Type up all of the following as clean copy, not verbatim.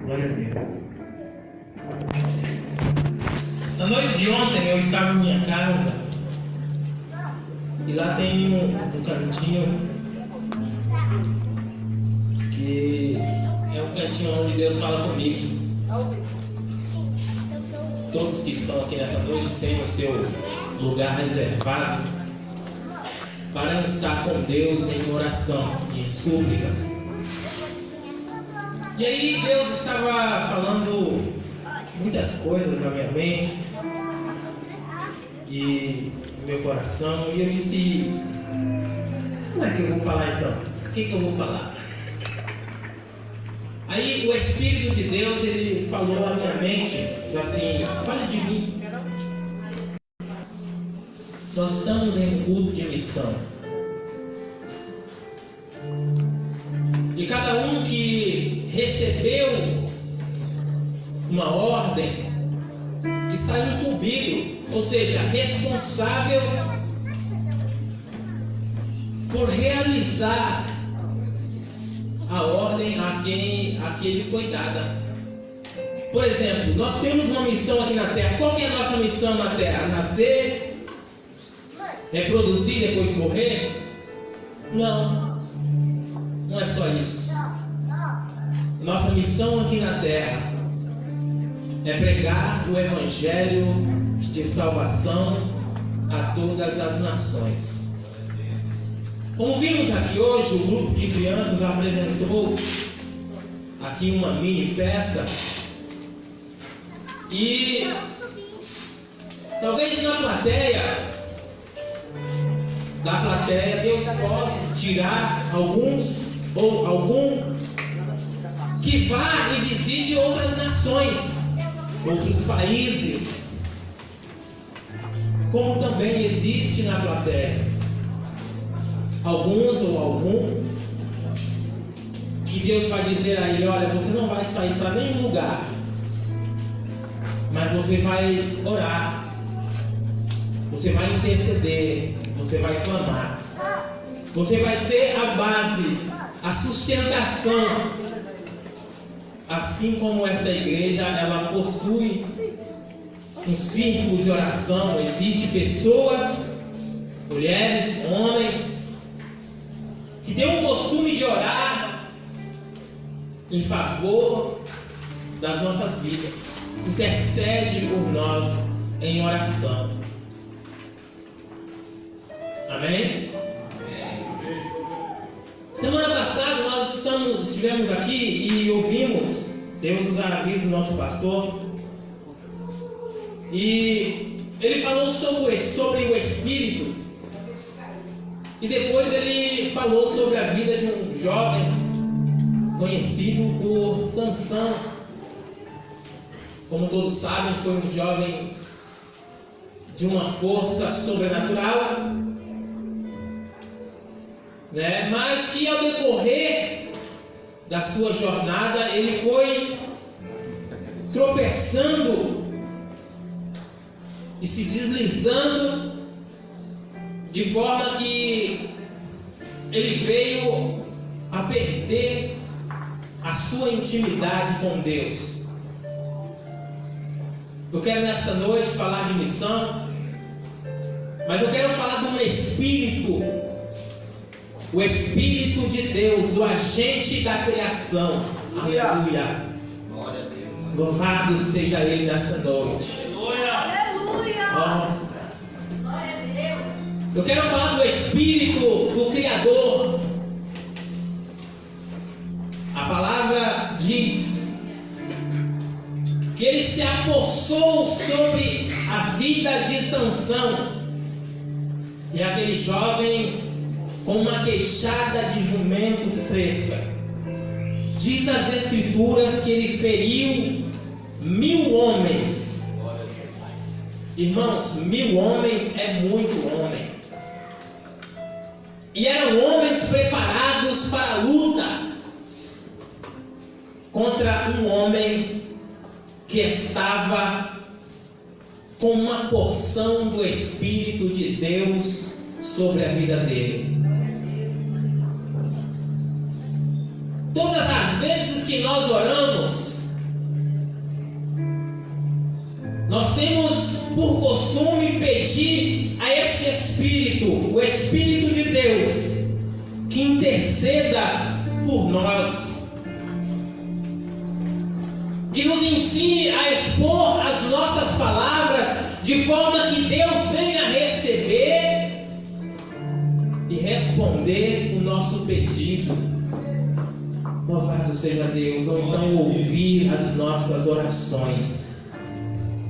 Glória a Deus. Na noite de ontem eu estava em minha casa e lá tem um cantinho que é um cantinho onde Deus fala comigo. Todos que estão aqui nessa noite têm o seu lugar reservado para estar com Deus em oração e em súplicas. E aí Deus estava falando muitas coisas na minha mente e no meu coração, e eu disse: como é que eu vou falar então? O que eu vou falar? Aí o Espírito de Deus, ele falou na minha mente, diz assim: fale de mim. Nós estamos em um culto de missão. E cada um que recebeu uma ordem está incumbido, ou seja, responsável por realizar a ordem a que lhe foi dada. Por exemplo, nós temos uma missão aqui na Terra. Qual que é a nossa missão na Terra? Nascer, reproduzir, depois morrer? Não, não é só isso. Nossa missão aqui na Terra é pregar o Evangelho de salvação a todas as nações. Como vimos aqui hoje, o grupo de crianças apresentou aqui uma mini peça. E talvez da plateia Deus pode tirar alguns ou algum que vá e visite outras nações, outros países, como também existe na plateia alguns ou algum que Deus vai dizer a ele: olha, você não vai sair para nenhum lugar, mas você vai orar, você vai interceder, você vai clamar, você vai ser a base, a sustentação. Assim como esta igreja, ela possui um círculo de oração. Existem pessoas, mulheres, homens, que têm o costume de orar em favor das nossas vidas, intercede por nós em oração. Amém? Semana passada nós estivemos aqui e ouvimos Deus usar a vida do nosso pastor, e ele falou sobre o Espírito, e depois ele falou sobre a vida de um jovem conhecido por Sansão. Como todos sabem, foi um jovem de uma força sobrenatural, mas que ao decorrer da sua jornada ele foi tropeçando e se deslizando, de forma que ele veio a perder a sua intimidade com Deus. Eu quero nesta noite falar de missão, mas eu quero falar de um espírito, o Espírito de Deus, o agente da criação. Aleluia. Glória a Deus. Louvado seja Ele nesta noite. Aleluia. Oh. Glória a Deus. Eu quero falar do Espírito do Criador. A palavra diz que ele se apossou sobre a vida de Sansão, e aquele jovem com uma queixada de jumento fresca. Diz as Escrituras que ele feriu 1000 homens. Irmãos, 1000 homens é muito homem. E eram homens preparados para a luta contra um homem que estava com uma porção do Espírito de Deus sobre a vida dele. Todas as vezes que nós oramos, Nós temos por costume pedir a esse Espírito, o Espírito de Deus, que interceda por nós, que nos ensine a expor as nossas palavras de forma que Deus venha receber e responder o nosso pedido. Louvado seja Deus. Ou então ouvir as nossas orações.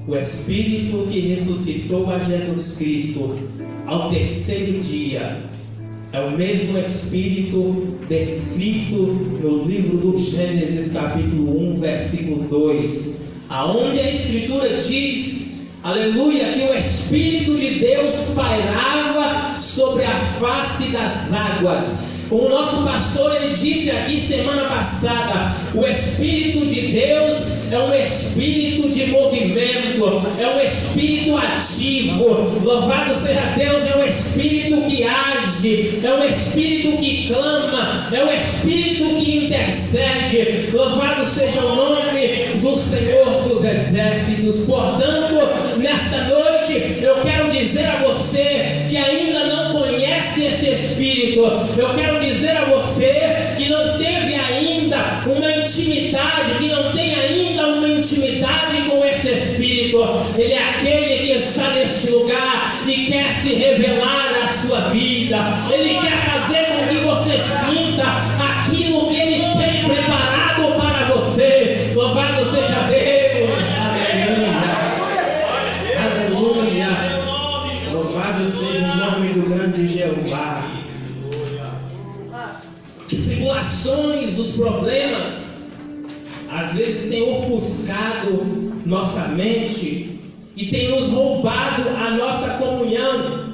O Espírito que ressuscitou a Jesus Cristo ao terceiro dia é o mesmo Espírito descrito no livro do Gênesis, capítulo 1, versículo 2, aonde a Escritura diz, aleluia, que o Espírito de Deus pairava sobre a face das águas. Como o nosso pastor ele disse aqui semana passada, o Espírito de Deus é um Espírito de movimento, é um Espírito ativo. Louvado seja Deus, é um Espírito que age, é um Espírito que clama, é um Espírito que intercede. Louvado seja o nome do Senhor dos Exércitos. Portanto, nesta noite eu quero dizer a você que ainda não conhece esse Espírito, eu quero dizer a você que não teve ainda uma intimidade, que não tem ainda uma intimidade com esse Espírito. Ele é aquele que está neste lugar e quer se revelar à sua vida. Ele quer fazer com que você sinta aquilo que Ele tem preparado para você. Louvado seja Deus. Aleluia. Aleluia. Louvado seja o nome do grande Jeová. As tribulações, os problemas, às vezes têm ofuscado nossa mente e tem nos roubado a nossa comunhão.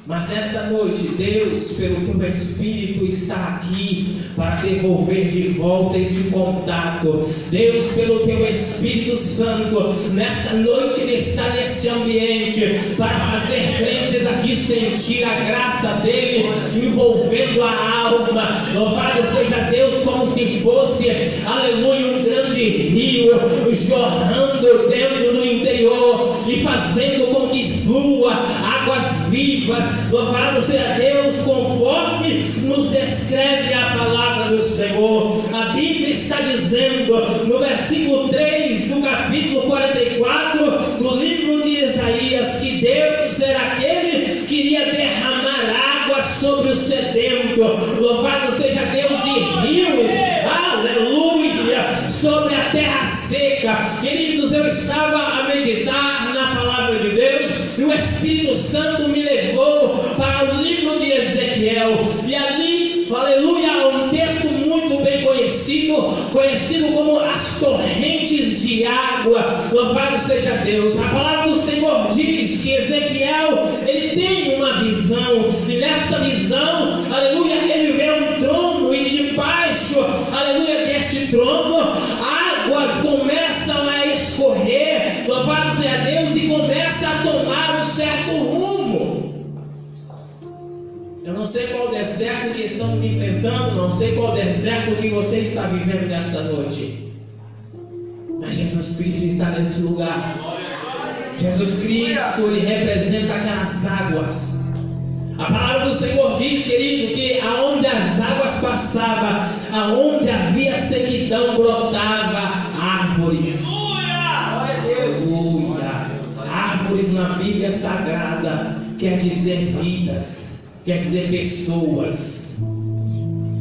Mas esta noite, Deus, pelo teu Espírito, está aqui para devolver de volta este contato. Deus, pelo teu Espírito Santo, nesta noite Ele está neste ambiente para fazer crentes aqui sentir a graça dEle envolvendo a alma. Louvado seja Deus, como se fosse, aleluia, um grande rio jorrando dentro do interior e fazendo com que flua águas vivas. Louvado seja Deus, conforme nos descreve a palavra do Senhor. A Bíblia está dizendo no versículo 3 do capítulo 44 do livro de Isaías que Deus era aquele que iria derramar água sobre o sedento. Louvado seja Deus, e rios, aleluia, sobre a terra seca. Queridos, eu estava a meditar na palavra de Deus e o Espírito Santo me levou para o livro de Ezequiel, e ali, aleluia, um texto muito bem conhecido como as torrentes de água. Louvado seja Deus. A palavra do Senhor diz que Ezequiel, ele tem uma visão, e nesta visão, aleluia, ele vê um trono, e debaixo, aleluia, deste trono, águas começam a escorrer. Louvado seja Deus, e começa a tomar um certo rumo. Eu não sei qual deserto que estamos enfrentando, não sei qual deserto que você está vivendo nesta noite, mas Jesus Cristo está nesse lugar. Jesus Cristo, Ele representa aquelas águas. A palavra do Senhor diz, querido, que aonde as águas passavam, aonde havia sequidão, brotava árvores. Aleluia! Árvores na Bíblia Sagrada quer dizer vidas, quer dizer pessoas.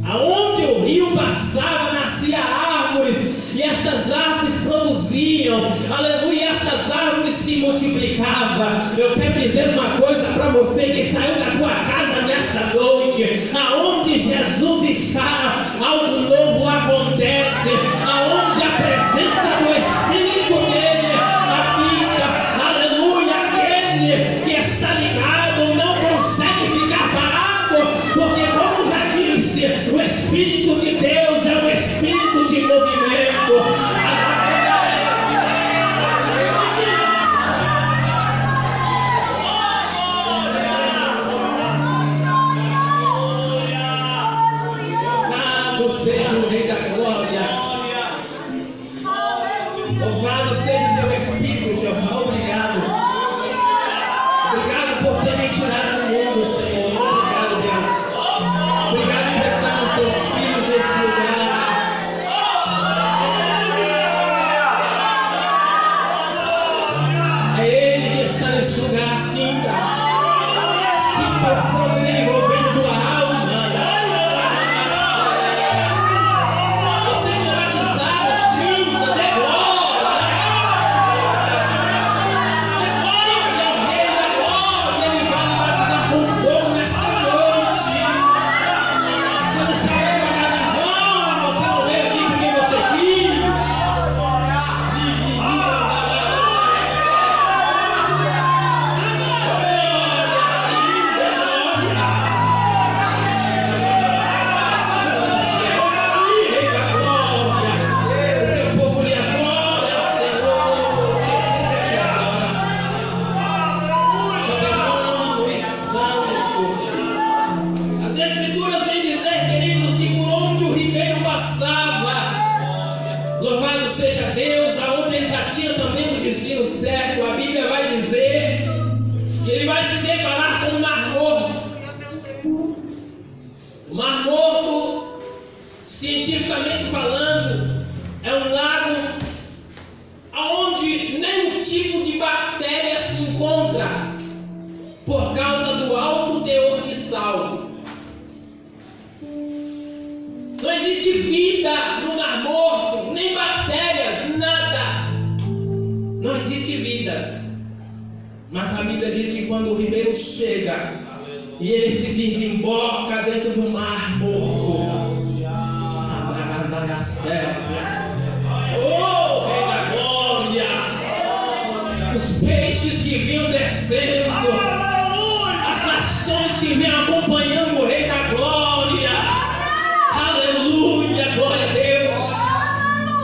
Aonde o rio passava, nascia árvores, e estas árvores produziam, aleluia, estas árvores se multiplicavam. Eu quero dizer uma coisa para você que saiu da tua casa nesta noite: aonde Jesus está, algo novo acontece. Aonde a presença do Espírito dele habita, aleluia, aquele que está ligado não consegue ficar parado, porque, como já disse, o Espírito de Deus é um Espírito de movimento. Louvado seja o Rei da Glória. sinta. Sinta o fogo dele envolvendo tua alma. Você foi batizado, sinta, dê glória. Dê glória ao Rei da Glória. Ele vai lhe batizar com fogo nesta noite. Você não saiu para casa em vão, você não veio aqui porque você quis. As Escrituras vêm dizer, queridos, que por onde o ribeiro passava, louvado seja Deus, aonde ele já tinha também um destino certo, a Bíblia vai dizer que ele vai se deparar com o Mar Morto. O Mar Morto, cientificamente falando, é um lago onde nenhum tipo de bactéria se encontra por causa do alto teor de sal. Não existe vida no Mar Morto, nem bactérias, nada. Não existe vidas. Mas a Bíblia diz que quando o ribeiro chega e ele se desemboca dentro do Mar Morto, oh, Rei da Glória, os peixes que vinham descendo, as nações que vêm acompanhando o Rei da Glória, aleluia, glória a Deus.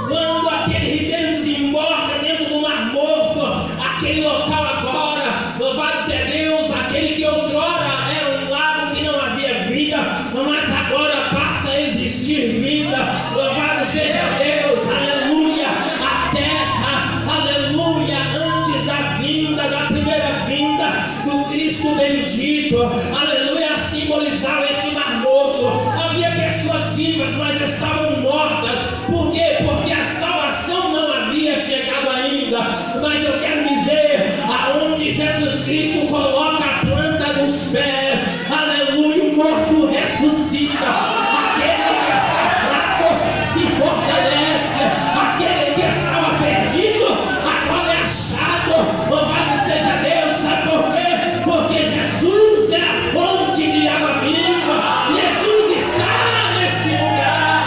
Quando aquele ribeiro se emboca dentro do Mar Morto, aquele local agora, louvado seja Deus, aquele que outrora era um lago que não havia vida, mas agora passa a existir vida, louvado seja Deus, aleluia. A terra, aleluia, antes da vinda, da primeira vinda do Cristo bendito, aleluia, simbolizava esse Mar Morto. Havia pessoas vivas, mas estavam mortas. Por quê? Porque a salvação não havia chegado ainda. Mas eu quero dizer, aonde Jesus Cristo coloca a planta dos pés, aleluia, o morto ressuscita. Aquele que está fraco se fortalece. Aquele que estava perdido agora é achado. Louvado seja Deus. Sabe por quê? Porque Jesus é a fonte de água viva. Jesus está nesse lugar.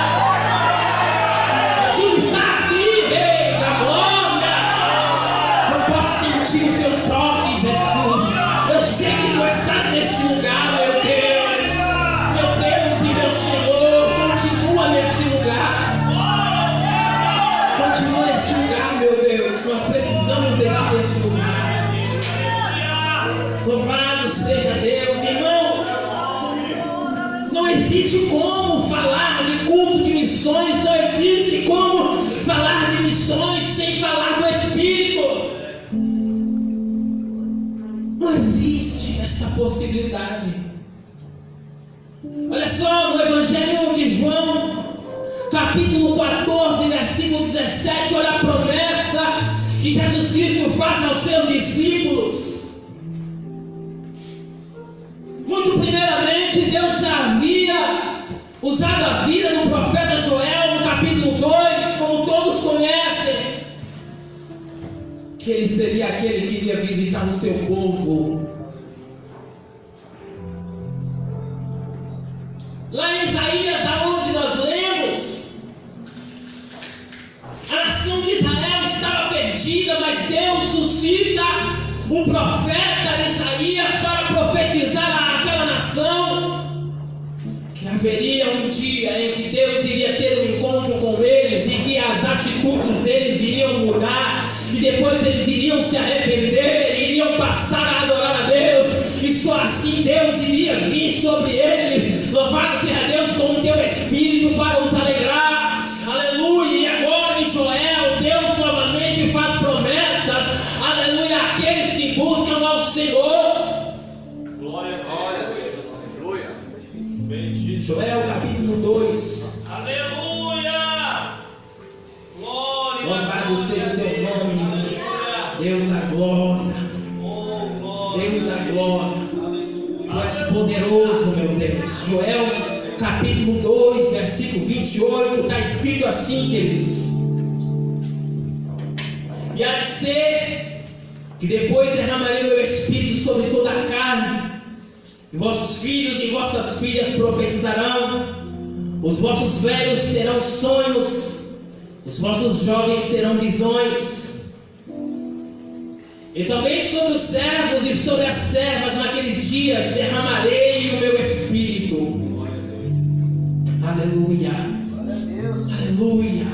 Jesus está aqui, Rei da Glória. Eu posso sentir o seu toque, Jesus. Eu sei que tu estás nesse lugar, meu Deus. Meu Deus e meu Senhor, continua nesse lugar. Continua nesse lugar, meu Deus. Nós precisamos de ti nesse lugar. Louvado seja Deus, irmãos. Não existe como falar de culto de missões, não existe como falar de missões sem falar do Espírito. Não existe essa possibilidade. Olha só, no Evangelho de João, capítulo 14, versículo 17, olha a promessa que Jesus Cristo faz aos seus discípulos. Muito primeiramente, Deus já havia usado a vida do profeta Joel no capítulo 2, como todos conhecem, que ele seria aquele que iria visitar o seu povo. Lá em Isaías, aonde nós lemos, a nação de Israel estava perdida, mas Deus suscita o profeta Isaías para profetizar àquela nação que haveria um dia em que Deus iria ter um encontro com eles e que as atitudes deles iriam mudar e depois eles iriam se arrepender, iriam passar a adorar a Deus e só assim Deus iria vir sobre eles. Louvado seja Deus com o teu Espírito para os alegrar, aleluia. E agora em Joel, Deus novamente faz promessas, aleluia, àqueles que buscam ao Senhor. Glória a Deus, aleluia. Bendito. Joel capítulo 2. Aleluia. Glória. Louvado seja o teu nome, Deus da glória. Oh, glória. Deus da glória. Tu és poderoso, meu Deus. Joel, capítulo 2, versículo 28, está escrito assim, queridos. E há de ser que depois derramarei o meu espírito sobre toda a carne, e vossos filhos e vossas filhas profetizarão, os vossos velhos terão sonhos, os vossos jovens terão visões. E também sobre os servos e sobre as servas naqueles dias derramarei o meu espírito. Aleluia. Aleluia.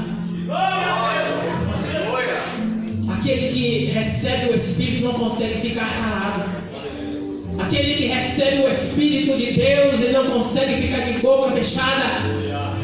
Aquele que recebe o Espírito não consegue ficar calado. Aquele que recebe o Espírito de Deus, ele não consegue ficar de boca fechada.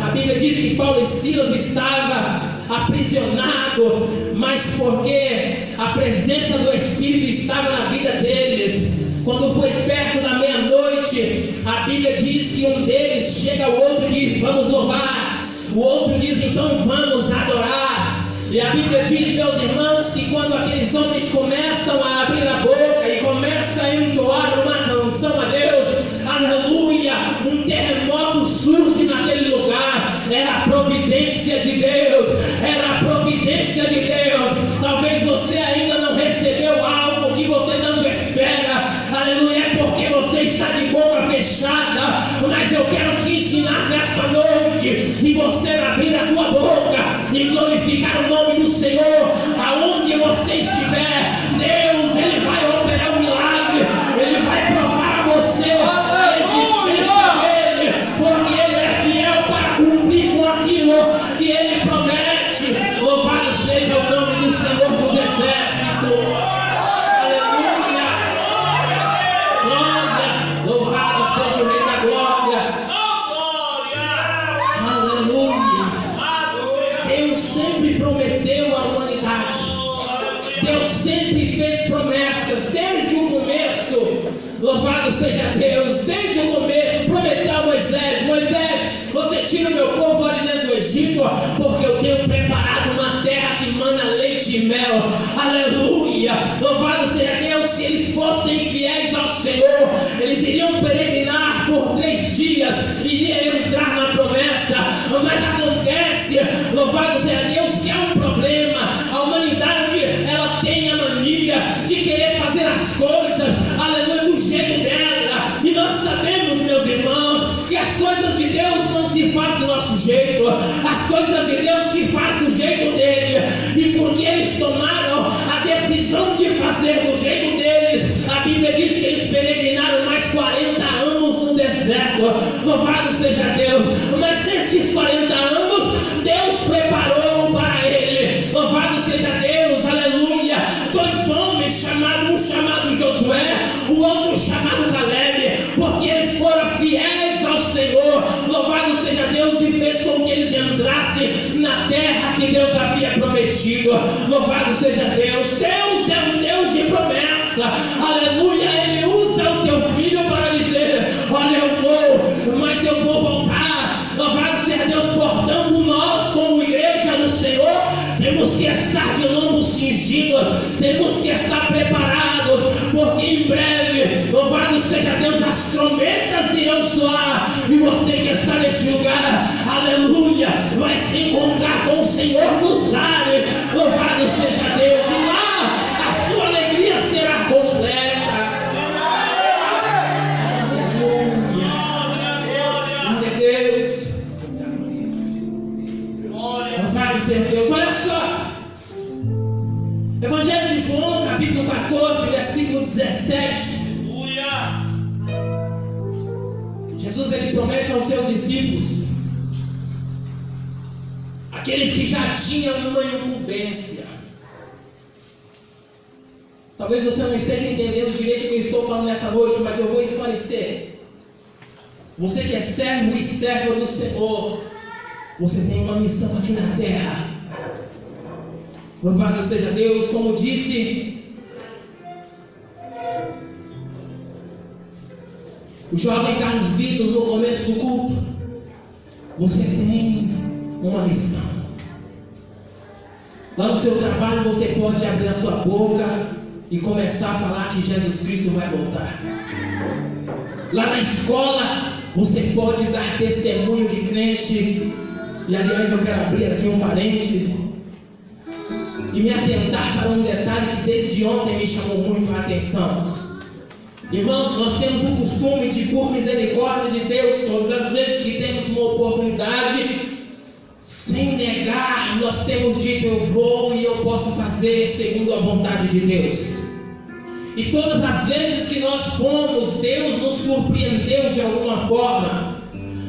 A Bíblia diz que Paulo e Silas estavam aprisionados, mas porque a presença do Espírito estava na vida deles. Quando foi perto da meia-noite, a Bíblia diz que um deles chega ao outro e diz: vamos louvar. O outro diz: então vamos adorar. E a Bíblia diz, meus irmãos, que quando aqueles homens começam a abrir a boca e começam a entoar uma canção a Deus, aleluia, um terremoto surge naquele lugar. Era a providência de Deus, era a providência de Deus. Talvez você ainda não recebeu algo que você não espera, aleluia, é porque você está de boca fechada. Mas eu quero te ensinar nesta noite, e você abrir a tua boca e glorificar o nome do Senhor, aonde você estiver. Deus, ele vai operar um milagre, ele vai provar a você a existência dele, porque ele é fiel para cumprir com aquilo que ele promete. Louvado seja o nome do Senhor dos Exércitos. Aleluia. Glória. Louvado seja o Rei da Glória. Aleluia. Deus sempre prometeu à humanidade. Deus sempre fez promessas desde o começo. Louvado seja Deus. Desde o começo prometeu a Moisés: Moisés, você tira o meu povo ali dentro do Egito, porque eu tenho preparado uma terra que mana leite e mel. Aleluia. Louvado seja Deus. Se eles fossem fiéis ao Senhor, eles iriam peregrinar por 3 dias, iriam entrar na promessa. Mas acontece, louvado seja Deus, que há um problema. A humanidade, ela tem a mania de querer fazer as coisas, aleluia, do jeito dela. E nós sabemos, meus irmãos, que as coisas de Deus não se fazem do nosso jeito. As coisas de Deus se fazem do jeito dele. E porque eles tomaram a decisão de fazer do jeito deles, a Bíblia diz que eles peregrinaram mais 40 anos no deserto. Louvado seja Deus. Mas nesses 40 anos, Deus preparou para ele. Louvado seja Deus, aleluia. 2 homens um chamado Josué, o outro chamado Caleb, porque eles foram fiéis ao Senhor. Louvado seja Deus, e fez com que eles entrassem na terra que Deus havia prometido. Louvado seja Deus. Deus é um Deus de promessa. Aleluia. Ele usa o teu filho para dizer: olha, eu vou, mas eu vou voltar. Louvado seja Deus. Portanto, nós, como igreja do Senhor, temos que estar de lombo cingido, temos que estar preparados, porque em breve, louvado seja Deus, as trombetas irão soar, e você que está neste lugar, aleluia, vai se encontrar com o Senhor nos ares. Louvado seja Deus. E lá a sua alegria será completa. Aleluia. Glória a Deus. Louvado seja Deus. Olha só, Evangelho de João, capítulo 14, versículo 17. Jesus, ele promete aos seus discípulos, aqueles que já tinham uma incumbência. Talvez você não esteja entendendo direito o que eu estou falando nessa noite, mas eu vou esclarecer. Você que é servo e serva do Senhor, você tem uma missão aqui na terra. Louvado seja Deus. Como disse o jovem Carlos Vitor no começo do culto, você tem uma missão. Lá no seu trabalho você pode abrir a sua boca e começar a falar que Jesus Cristo vai voltar. Lá na escola, você pode dar testemunho de crente. E aliás, eu quero abrir aqui um parênteses e me atentar para um detalhe que desde ontem me chamou muito a atenção. Irmãos, nós temos o costume de, por misericórdia de Deus, todas as vezes que temos uma oportunidade, sem negar, nós temos dito: eu vou e eu posso fazer segundo a vontade de Deus. E todas as vezes que nós fomos, Deus nos surpreendeu de alguma forma.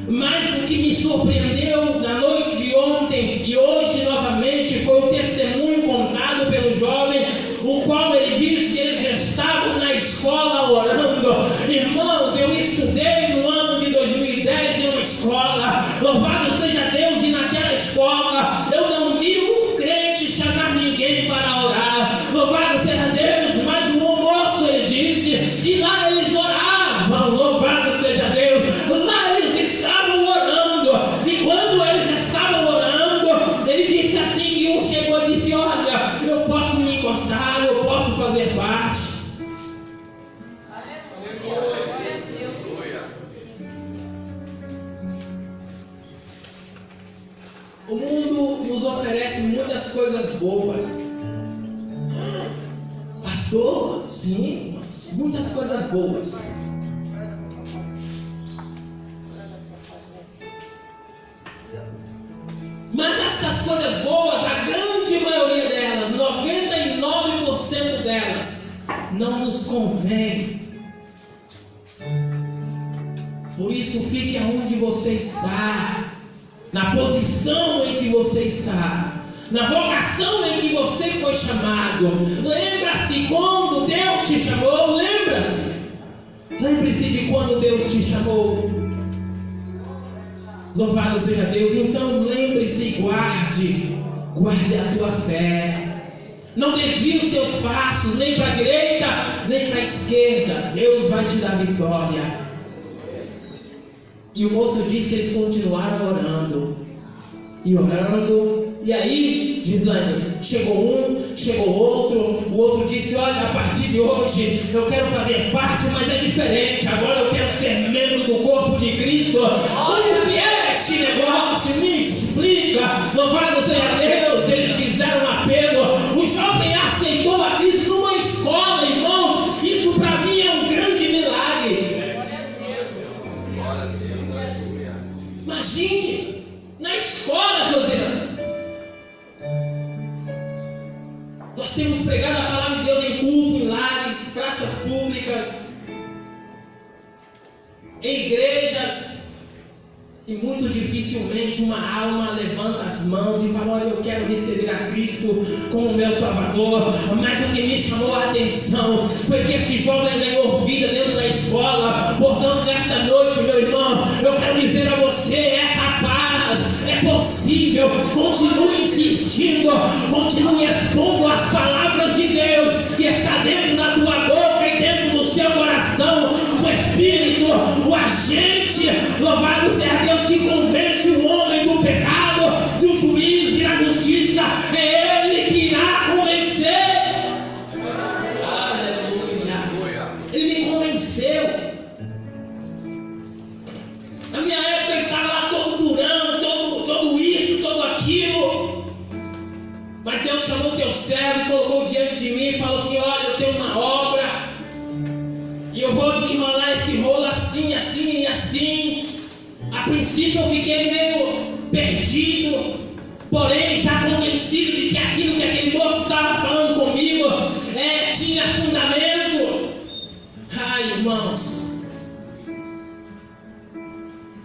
Mas o que me surpreendeu na noite de ontem e hoje novamente foi o testemunho contado pelo jovem, o qual ele disse que eles estavam na escola orando. Irmãos, eu estudei no ano de 2010 em uma escola, louvado seja Deus, e naquela escola eu não vi um crente chamar ninguém para orar, louvado seja Deus, mas o moço, ele disse que lá eles oravam, louvado seja Deus, lá eles estavam orando, e quando eles estavam orando, ele disse assim, que um chegou e disse: olha, eu posso me encostar, eu posso fazer parte. O mundo nos oferece muitas coisas boas. Pastor, sim, muitas coisas boas. Mas essas coisas boas, a grande maioria delas, 99% delas, não nos convém. Por isso, fique aonde você está, na posição em que você está, na vocação em que você foi chamado. Lembra-se quando Deus te chamou. Lembre-se de quando Deus te chamou. Louvado seja Deus. Então lembre-se e guarde a tua fé. Não desvie os teus passos, nem para a direita, nem para a esquerda. Deus vai te dar vitória. E o moço disse que eles continuaram orando. E orando. E aí, Gislaine, chegou um, chegou outro. O outro disse: olha, a partir de hoje eu quero fazer parte, mas é diferente. Agora eu quero ser membro do corpo de Cristo. O que é este negócio? Me explica. Louvado seja Deus. Eles fizeram um apelo. O jovem aceitou a Cristo numa escola, irmãos. Isso para mim é um grande milagre. Imagine, na escola, José. Nós temos pregado a palavra de Deus em culto, em lares, praças públicas, em igrejas, e muito dificilmente uma alma levanta as mãos e fala: olha, eu quero receber a Cristo como meu Salvador. Mas o que me chamou a atenção foi que esse jovem ganhou vida dentro da escola. Portanto, nesta noite, meu irmão, eu quero dizer a você: é capaz, é possível. Continue insistindo, continue expondo as palavras de Deus que está dentro da tua boca e dentro do seu coração. O Espírito, o agente, louvado seja Deus, que convence o homem do pecado, do juízo e da justiça. É Ele que irá convencer. Aleluia. Ele me convenceu. Na minha época eu estava lá todo durão, todo isso, todo aquilo. Mas Deus chamou o teu servo e colocou diante de mim e falou assim: olha, eu tenho uma obra e eu vou desenrolar esse rolo assim, assim e assim. A princípio eu fiquei meio perdido, porém já convencido de que aquilo que aquele moço estava falando comigo tinha fundamento. Ai, irmãos,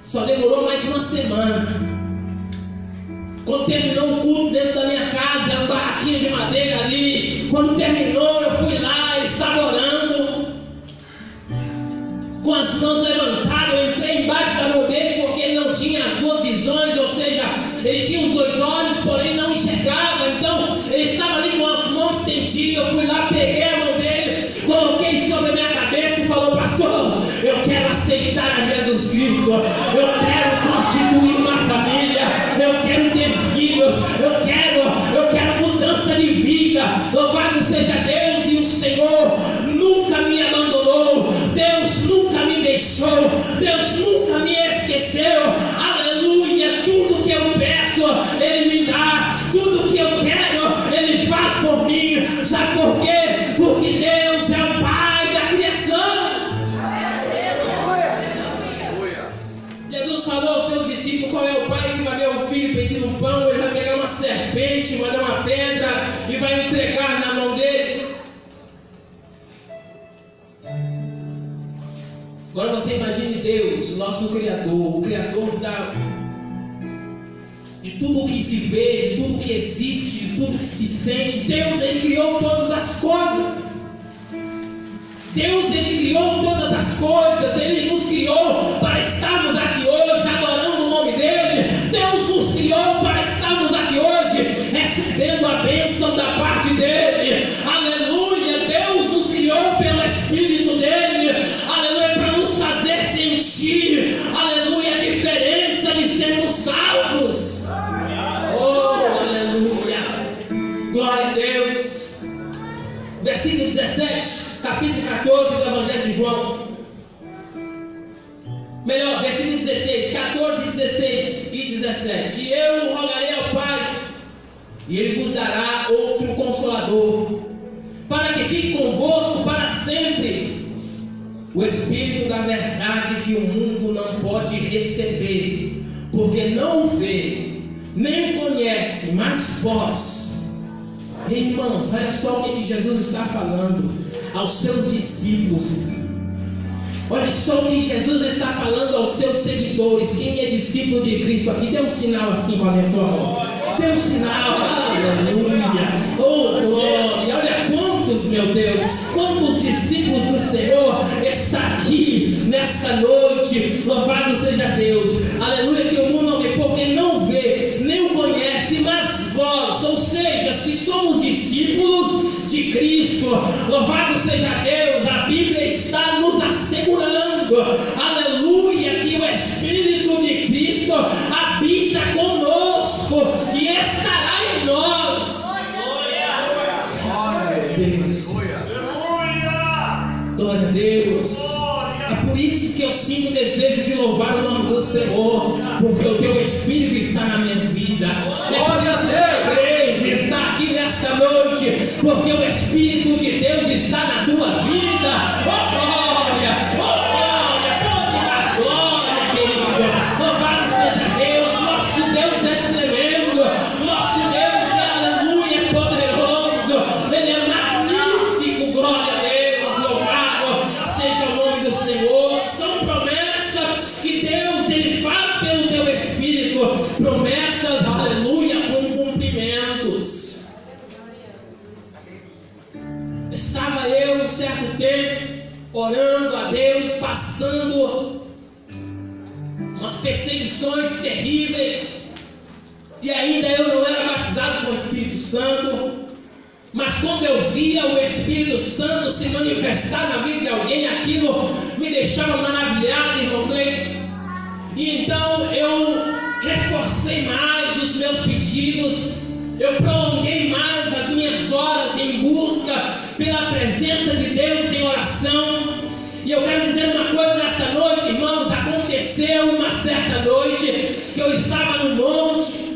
só demorou mais uma semana. Quando terminou o culto dentro da minha casa, era um barraquinho de madeira ali. Quando terminou, eu fui lá, eu estava orando, com as mãos levantadas. Eu entrei embaixo da mão dele, porque ele não tinha as duas visões, ou seja, ele tinha os dois olhos, porém não enxergava. Então ele estava ali com as mãos estendidas. Eu fui lá, peguei a mão dele, coloquei sobre a minha cabeça e falou: pastor, eu quero aceitar a Jesus Cristo, eu quero constituir uma família, eu quero ter filhos, eu quero mudança de vida. Louvado seja Deus. E o Senhor deixou, Deus nunca me esqueceu. Aleluia, tudo que eu peço, Ele me dá, tudo que eu quero, Ele faz por mim. Sabe por quê? Porque Deus é o Pai da criação. Jesus falou aos seus discípulos: qual é o pai que vai ver o filho pedindo um pão? Ele vai pegar uma serpente, vai dar uma pedra e vai entregar na mão dele. Agora você imagine Deus, nosso Criador, o Criador de tudo o que se vê, de tudo que existe, de tudo que se sente. Deus, Ele criou todas as coisas. Deus, Ele criou todas as coisas. Ele nos criou para estarmos aqui hoje adorando o nome dEle. Deus nos criou para estarmos aqui hoje recebendo a bênção da parte dEle. Aleluia. Deus nos criou pelo Espírito dEle. Aleluia. Para nos fazer sentir, aleluia, a diferença de sermos salvos. Oh, aleluia. Glória a Deus. Versículo 17. Capítulo 14 do Evangelho de João. Melhor, versículo 16, 14, 16 e 17. E eu rogarei ao Pai, e Ele vos dará outro Consolador, para que fique convosco para sempre, o Espírito da verdade, que o mundo não pode receber, porque não o vê, nem o conhece, mas vós. Irmãos, olha só o que Jesus está falando aos seus discípulos. Olha só o que Jesus está falando aos seus seguidores. Quem é discípulo de Cristo aqui, dê um sinal assim com a minha mão. Dê um sinal, aleluia. Oh, glória. Olha quantos, meu Deus, quantos discípulos do Senhor está aqui nesta noite. Louvado seja Deus. Aleluia, que o mundo não vê, porque não vê, nem o conhece, mas vós, ou seja, se somos discípulos de Cristo, louvado seja Deus, a Bíblia está nos assegurando, aleluia, que o Espírito de Cristo habita conosco e estará em nós. Glória a Deus. Glória a Deus. É por isso que eu sinto o desejo de louvar o nome do Senhor, porque o teu Espírito está na minha vida. É por isso que a igreja está aqui nesta noite, porque o Espírito de Deus está na tua vida. Oh glória, pode dar glória, querido. Louvado seja Deus, nosso Deus é tremendo, nosso Deus é aleluia, é poderoso, Ele é magnífico, glória a Deus, louvado seja o nome do Senhor. São promessas que Deus Ele faz pelo teu Espírito, promessas, aleluia, com cumprimentos. Estava eu um certo tempo orando a Deus, passando umas perseguições terríveis, e ainda eu não era batizado com o Espírito Santo. Mas quando eu via o Espírito Santo se manifestar na vida de alguém, aquilo me deixava maravilhado, irmão Cleiton. E então eu reforcei mais os meus pedidos, eu prolonguei mais as minhas horas em busca pela presença de Deus em oração. E eu quero dizer uma coisa nesta noite, irmãos. Aconteceu uma certa noite que eu estava no monte.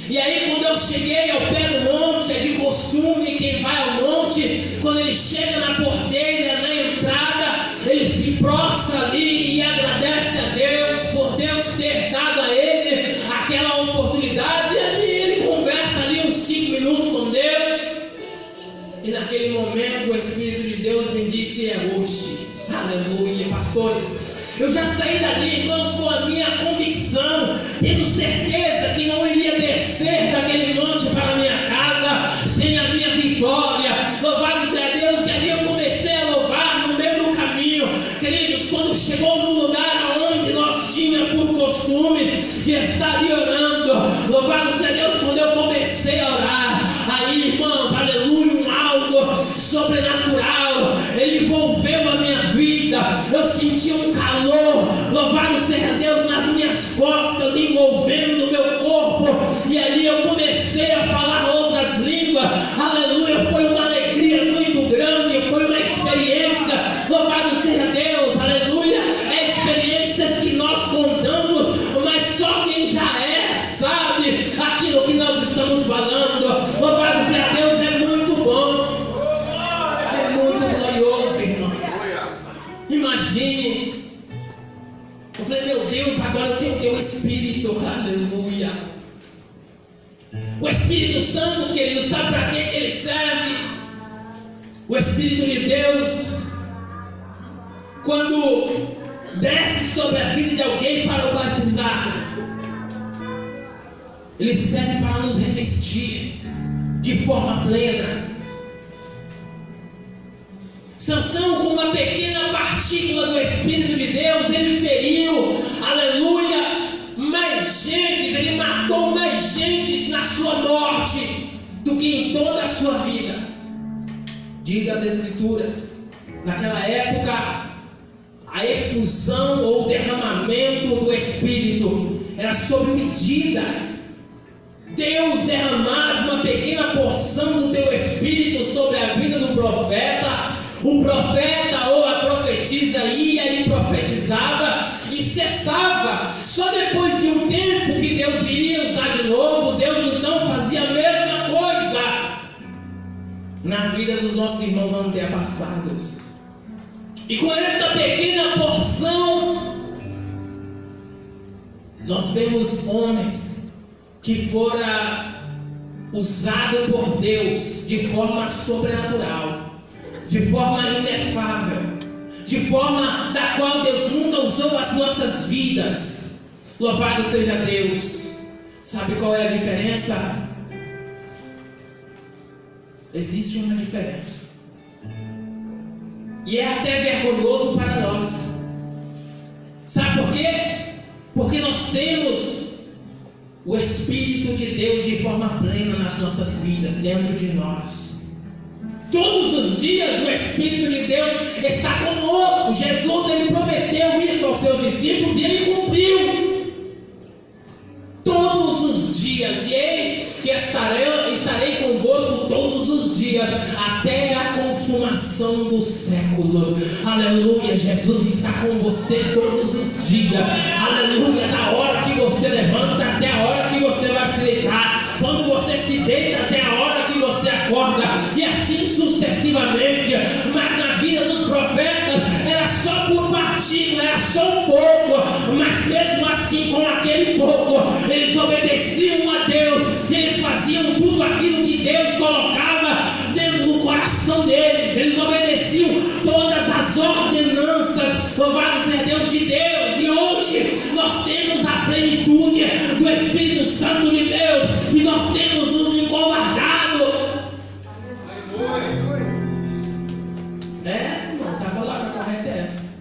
E aí quando eu cheguei ao pé do monte, é de costume quem vai ao monte, quando ele chega na porteira, na entrada, ele se prostra ali e agradece a Deus por Deus ter dado a ele aquela oportunidade. E ali ele conversa ali uns 5 minutos com Deus. E naquele momento o Espírito de Deus me disse: é hoje. Aleluia, pastores. Eu já saí dali, irmãos, com a minha convicção, tendo certeza que não iria descer daquele monte para a minha casa sem a minha vitória. Louvado seja Deus. E ali eu comecei a louvar no meio do caminho. Queridos, quando chegou no lugar onde nós tínhamos por costume de estar ali orando, louvado seja Deus, quando eu comecei a orar, aí, irmãos, aleluia, algo sobrenatural, ele envolveu a minha vida. Eu senti um calor, louvado seja Deus, nas minhas costas, envolvendo o meu corpo. E ali eu comecei a falar outras línguas. Aleluia, foi uma alegria muito grande, foi uma experiência, louvado seja Deus, aleluia. nós estamos falando. Louvado seja Deus, é muito bom. É muito glorioso, irmãos. Imagine. Eu falei, meu Deus, agora eu tenho o teu Espírito. Aleluia. O Espírito Santo, querido, sabe para que ele serve? O Espírito de Deus, quando desce sobre a vida de alguém para o batizar, ele serve para nos revestir de forma plena. Sansão, com uma pequena partícula do Espírito de Deus, ele feriu, aleluia, mais gentes, ele matou mais gentes na sua morte do que em toda a sua vida. Diz as Escrituras, naquela época, a efusão ou derramamento do Espírito era sob medida. Deus derramava uma pequena porção do teu Espírito sobre a vida do profeta. O profeta ou a profetisa ia e profetizava e cessava. Só depois de um tempo que Deus iria usar de novo, Deus então fazia a mesma coisa na vida dos nossos irmãos antepassados. E com esta pequena porção, nós vemos homens que foram usados por Deus de forma sobrenatural, de forma inefável, de forma da qual Deus nunca usou as nossas vidas. Louvado seja Deus. Sabe qual é a diferença? Existe uma diferença. E é até vergonhoso para nós. Sabe por quê? Porque nós temos o Espírito de Deus de forma plena nas nossas vidas, dentro de nós. Todos os dias o Espírito de Deus está conosco. Jesus, ele prometeu isso aos seus discípulos e ele cumpriu. Todos os dias, e eis que estarei convosco todos os dias, até a consumação dos séculos. Aleluia, Jesus está com você todos os dias. Aleluia, da hora que você levanta até a hora que você vai se deitar. Quando você se deita até a hora que você acorda. E assim sucessivamente. Mas na vida dos profetas era só por partícula, era só um pouco. Mas mesmo assim, com aquele pouco, eles obedeciam a Deus. E eles faziam tudo aquilo que Deus colocava dentro do coração deles. Eles obedeciam todas as ordenanças. Louvado seja Deus de Deus. E hoje nós temos a plenitude do Espírito Santo de Deus. E nós temos nos encovardado. Irmãos, a palavra correta é essa.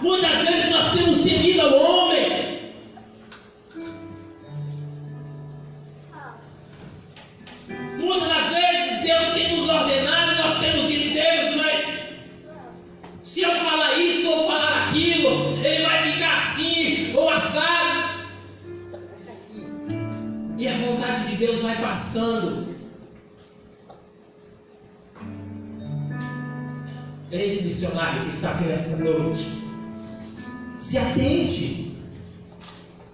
Muitas vezes nós temos temido ao homem. Muitas das vezes Deus tem nos ordenado, nós temos dito, Deus, mas se eu falar isso ou falar aquilo, ele vai ficar assim ou assado. E a vontade de Deus vai passando. Ei, missionário que está aqui nesta noite, se atente,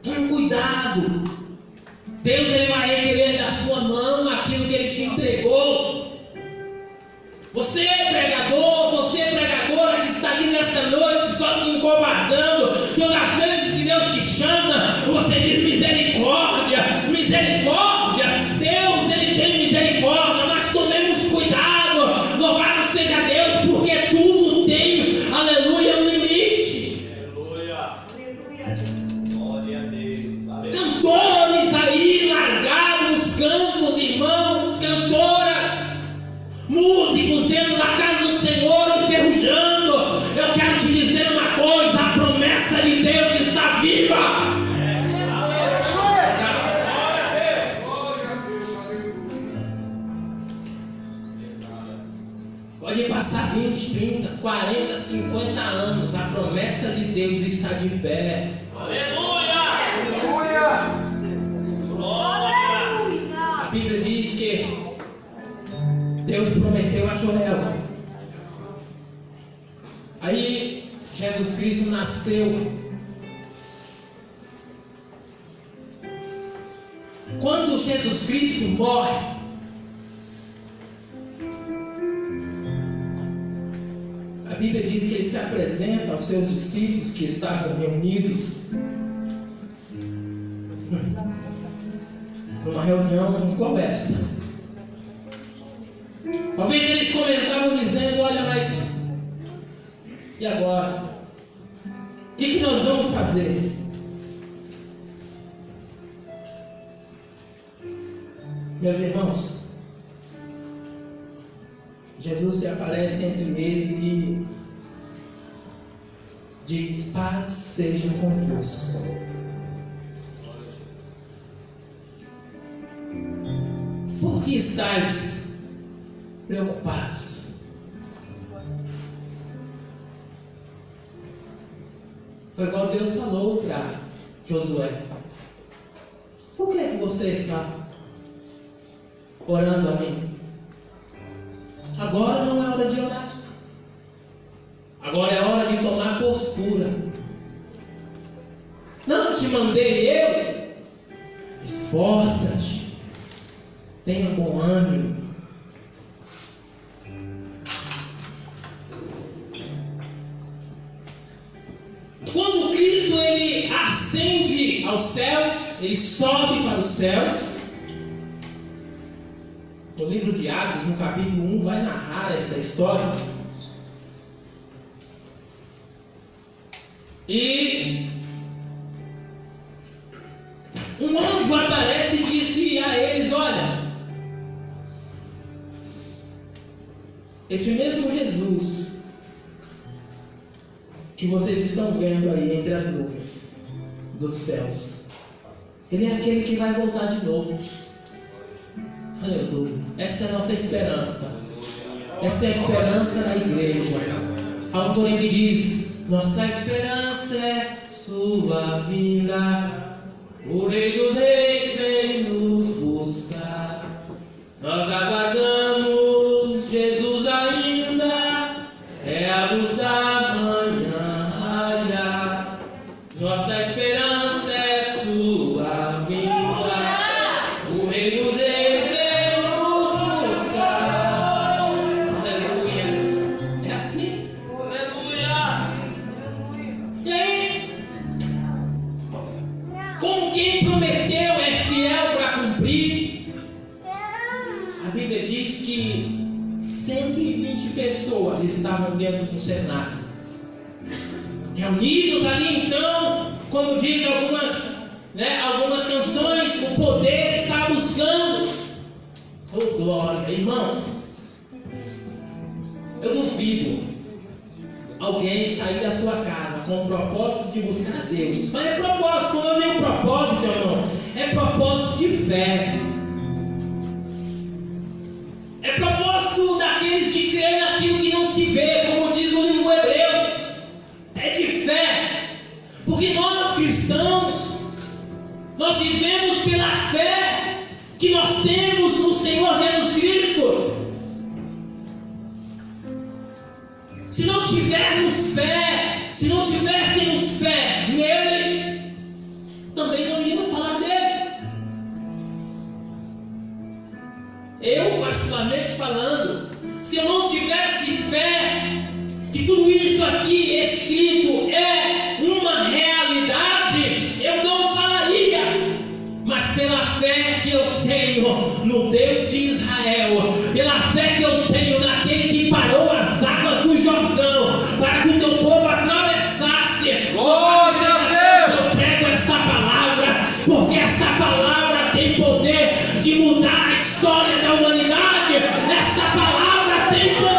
tome cuidado. Deus, ele vai requerer da sua mão aquilo que ele te entregou. Você é pregador, você é pregadora que está aqui nesta noite só se encovardando. Todas as vezes que Deus te chama, você diz misericórdia, misericórdia. Deus, ele tem misericórdia, mas tomemos cuidado. Louvado seja Deus, porque tudo tem, aleluia, um limite. Aleluia. Glória a Deus. Cantores aí largados nos campos, irmãos, cantoras, músicos dentro da casa do Senhor enferrujando. Eu quero te dizer uma coisa: a promessa de Deus está viva. Pode passar 20, 30, 40, 50 anos, a promessa de Deus está de pé. Aleluia. A Bíblia diz que Deus prometeu a Joel. Aí Jesus Cristo nasceu. Quando Jesus Cristo morre, a Bíblia diz que ele se apresenta aos seus discípulos que estavam reunidos numa reunião, em conversa. Talvez eles comentavam dizendo: olha, mas e agora? O que nós vamos fazer? Meus irmãos, Jesus se aparece entre eles e diz: paz seja convosco. Por que estáis preocupados? Foi igual Deus falou para Josué: por que é que você está orando a mim? Agora não é hora de orar. Agora é hora de tomar postura. Não te mandei eu? Esforça-te. Tenha bom ânimo. Quando Cristo ele ascende aos céus, ele sobe para os céus. No livro de Atos, no capítulo 1, vai narrar essa história. E um anjo aparece e disse a eles: olha, esse mesmo Jesus que vocês estão vendo aí entre as nuvens dos céus, ele é aquele que vai voltar de novo. Aleluia. Essa é a nossa esperança. Essa é a esperança da igreja. A autora que diz: nossa esperança é sua vinda. O Rei dos Reis vem nos buscar. Nós aguardamos Jesus ainda. É a luz da manhã raiar. Nossa esperança é sua vinda. O Rei dos Reis vem nos buscar. Aleluia. É assim. Aleluia. E aí, como quem prometeu é fiel para cumprir, a Bíblia diz que 120 pessoas estavam dentro do cenáculo, reunidos ali. Então, como diz algumas canções, o poder está buscando. Oh glória, irmãos, eu duvido alguém sair da sua casa com o propósito de buscar a Deus. Mas é propósito, não é nem propósito, irmão. É propósito de fé. É propósito daqueles de crer naquilo que não se vê, como diz no livro Hebreus. É de fé. Porque nós cristãos, nós vivemos pela fé que nós temos no Senhor Jesus Cristo. Se não tivermos fé, se não tivéssemos fé nele, também não iríamos falar dele. Eu, particularmente falando, se eu não tivesse fé que tudo isso aqui escrito é uma realidade, eu não falaria. Mas pela fé que eu tenho no Deus de Israel, pela fé que eu tenho naquele que parou as águas do Jordão para que o teu povo atravessasse, Glória a Deus! eu prego esta palavra, porque esta palavra tem poder de mudar a história da humanidade. Esta palavra tem poder.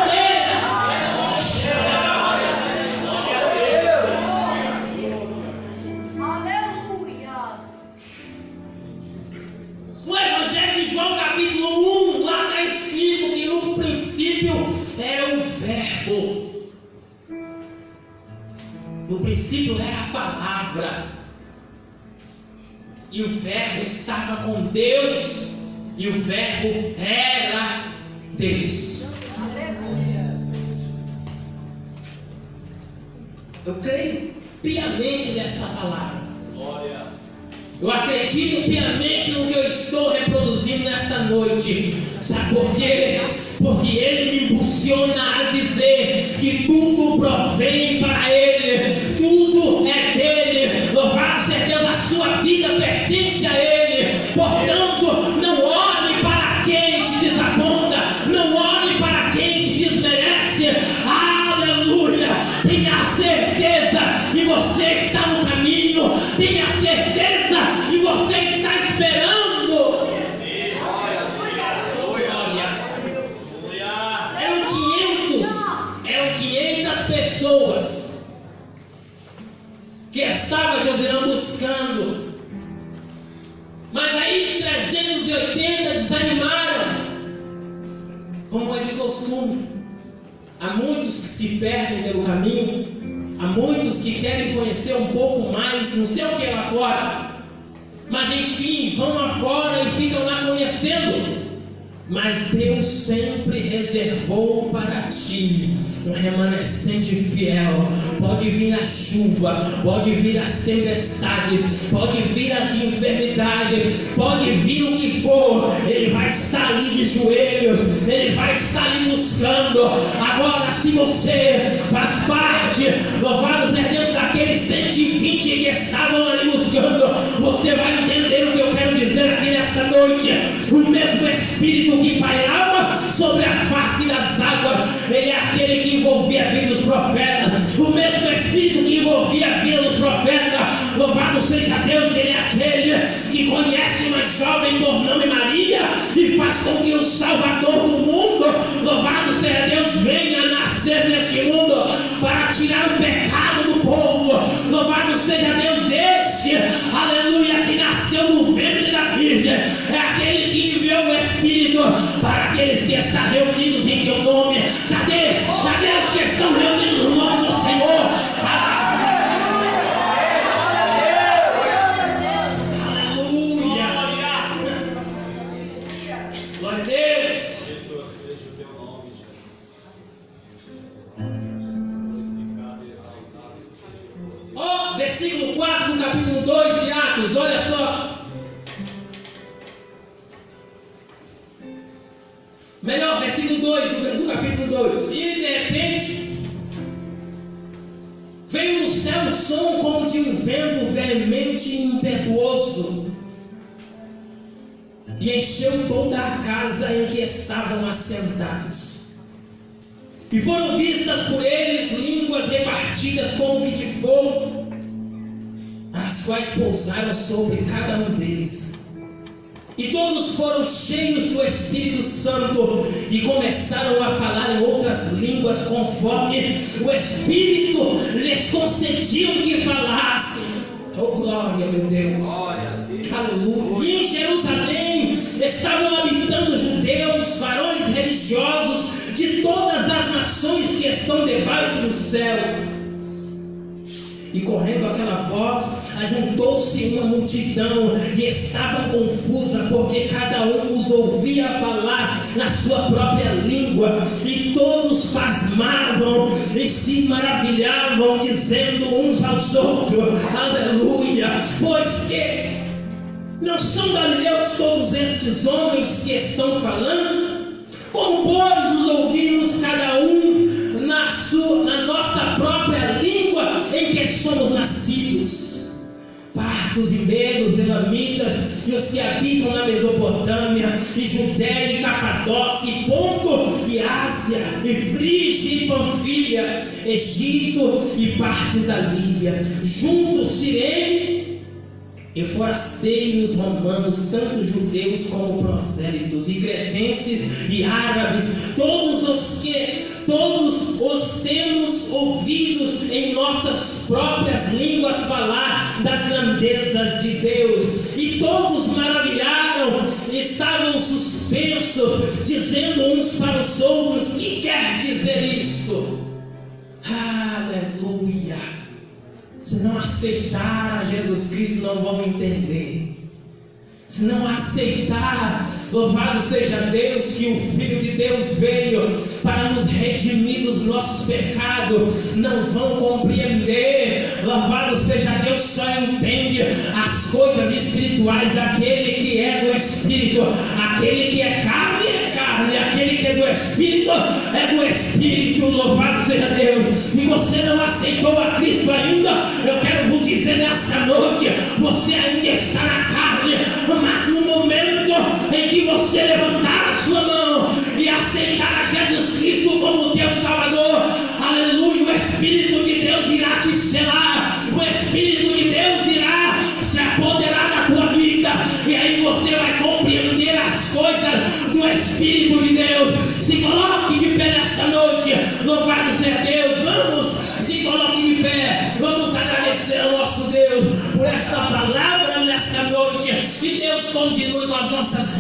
No Evangelho de João, capítulo 1, lá está escrito que no princípio era o Verbo. No princípio era a palavra. E o Verbo estava com Deus. E o Verbo era Deus. Eu creio piamente nesta palavra. Glória. Eu acredito piamente no que eu estou noite. Sabe por quê? Porque Ele me impulsiona a dizer que tudo provém para Ele, tudo é dEle. Louvado seja Deus, a sua vida pertence a Ele. Portanto, não olhe para quem te desaponta, não olhe para quem te desmerece. Aleluia! Tenha certeza que você está no caminho, tenha certeza que você está esperando. Eram 500 pessoas que estavam Josinã buscando, mas aí 380 desanimaram, como é de costume. Há muitos que se perdem pelo caminho, há muitos que querem conhecer um pouco mais, não sei o que é lá fora, mas enfim, vão lá fora e ficam lá conhecendo. Mas Deus sempre reservou para ti um remanescente fiel. Pode vir a chuva, pode vir as tempestades, pode vir as enfermidades, pode vir o que for, Ele vai estar ali de joelhos, Ele vai estar ali buscando. Agora, se você faz parte, louvado seja Deus, daqueles 120 que estavam ali buscando, você vai entender o que eu quero dizer aqui nesta noite. O mesmo Espírito que pairava sobre a face das águas, Ele é aquele que envolvia a vida dos profetas. O mesmo Espírito que envolvia a vida dos profetas, louvado seja Deus, Ele é aquele que conhece uma jovem por nome Maria e faz com que o Salvador do mundo, louvado seja Deus, venha nascer neste mundo para tirar o pecado do povo. Louvado seja Deus, este, aleluia, que nasceu do ventre da Virgem, é aquele que enviou o Espírito para aqueles que estão reunidos em teu nome. Cadê os que estão reunidos no nome do Senhor? Aleluia! Glória a Deus! Versículo 4 do capítulo 2 de Atos, olha só. Melhor, versículo 2 do capítulo 2. E de repente veio do céu um som como de um vento veemente e impetuoso, e encheu toda a casa em que estavam assentados. E foram vistas por eles línguas repartidas como que de fogo, as quais pousaram sobre cada um deles. E todos foram cheios do Espírito Santo e começaram a falar em outras línguas, conforme o Espírito lhes concedia que falassem. Oh, glória, meu Deus! Aleluia! E em Jerusalém estavam habitando judeus, varões religiosos de todas as nações que estão debaixo do céu. E correndo aquela voz, ajuntou-se uma multidão e estavam confusa, porque cada um os ouvia falar na sua própria língua, e todos pasmavam e se maravilhavam, dizendo uns aos outros: aleluia! Pois que não são galileus todos estes homens que estão falando? Como, pois, os ouvimos cada um na nossa própria língua em que somos nascidos? Partos e medos, elamitas, e os que habitam na Mesopotâmia, e Judéia, e Capadócia, e Ponto, e Ásia, e Frígia, e Panfilha, Egito, e partes da Líbia, juntos Cirene e forasteiros romanos, tanto judeus como prosélitos, e cretenses e árabes, todos os temos ouvidos em nossas próprias línguas falar das grandezas de Deus. E todos maravilharam, estavam suspensos, dizendo uns para os outros: que quer dizer isto? Aleluia! Se não aceitar a Jesus Cristo, não vão entender. se não aceitar, louvado seja Deus, que o Filho de Deus veio para nos redimir dos nossos pecados, não vão compreender. Louvado seja Deus, só entende as coisas espirituais aquele que é do Espírito. Aquele que é carne, aquele que é do Espírito é do Espírito. Louvado seja Deus. E você não aceitou a Cristo ainda, eu quero vos dizer nessa noite, você ainda está na carne, mas no momento em que você levantar a sua mão e aceitar a Jesus Cristo como teu Salvador, aleluia, o Espírito de Deus irá te selar, o Espírito de Deus irá se apoderar da tua vida, e aí você vai compreender as coisas do Espírito de Deus. Se coloque de pé nesta noite, louvado seja Deus. Vamos, se coloque de pé, vamos agradecer ao nosso Deus por esta palavra nesta noite. Que Deus continue com as nossas